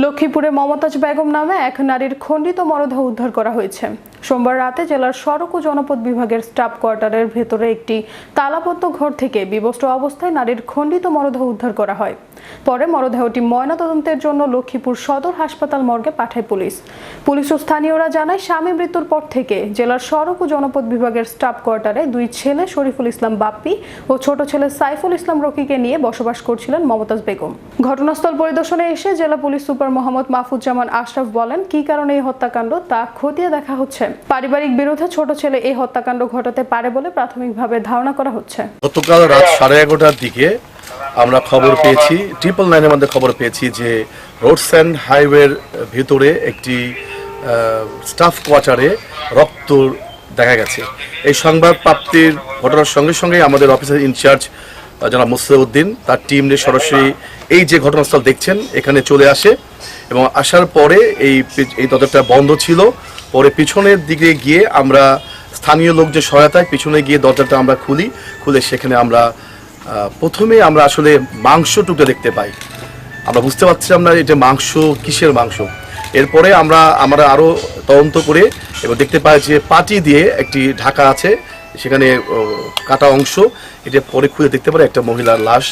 লক্ষ্মীপুরে মমতাজ বেগম নামে এক নারীর খণ্ডিত মরদেহ উদ্ধার করা হয়েছে। সোমবার রাতে জেলার সড়ক ও জনপদ বিভাগের স্টাফ কোয়ার্টারের ভেতরে একটি তালাবদ্ধ ঘর থেকে বিবস্ত্র অবস্থায় নারীর খণ্ডিত মরদেহ উদ্ধার করা হয়। পরে মরদেহটি ময়নাতদন্তের জন্য লক্ষ্মীপুর সদর হাসপাতাল মর্গে পাঠায় পুলিশ ও স্থানীয়রা জানায়, স্বামী মৃত্যুর পর থেকে জেলার সড়ক ও জনপদ বিভাগের স্টাফ কোয়ার্টারে দুই ছেলে শরীফুল ইসলাম বাপ্পি ও ছোট ছেলে সাইফুল ইসলাম রকিকে নিয়ে বসবাস করছিলেন মমতাজ বেগম। ঘটনাস্থল পরিদর্শনে এসে জেলা পুলিশ সুপার মোহাম্মদ মাহফুজ্জামান আশরাফ বলেন, কী কারণে এই হত্যাকাণ্ড তা খতিয়ে দেখা হচ্ছে। পারিবারিক বিরোধে ছোট ছেলে এই হত্যাকাণ্ড ঘটাতে পারে বলে প্রাথমিকভাবে ধারণা করা হচ্ছে। গতকাল রাত 11:30টার দিকে আমরা খবর পেয়েছি, 999-এর মধ্যে খবর পেয়েছি যে রোডস অ্যান্ড হাইওয়ের ভিতরে একটি স্টাফ কোয়ার্টারে রক্ত দেখা গেছে। এই সংবাদ প্রাপ্তির ঘটনার সঙ্গে সঙ্গে আমাদের অফিসার ইনচার্জ জনাব মুসলিউদ্দিন তার টিম নিয়ে সরাসরি এই যে ঘটনাস্থল দেখছেন এখানে চলে আসে এবং আসার পরে এই দরজাটা বন্ধ ছিল। পরে পিছনের দিকে গিয়ে আমরা স্থানীয় লোকদের সহায়তায় পিছনে গিয়ে দরজাটা আমরা খুলে সেখানে আমরা প্রথমে আমরা আসলে মাংস টুকরো দেখতে পাই। আমরা বুঝতে পারছিলাম না এটা মাংস, কিসের মাংস। এরপরে আমরা আরও তদন্ত করে এবং দেখতে পাই যে পাটি দিয়ে একটি ঢাকা আছে, সেখানে কাটা অংশ। এটা পরে খুলে দেখতে পারে একটা মহিলার লাশ।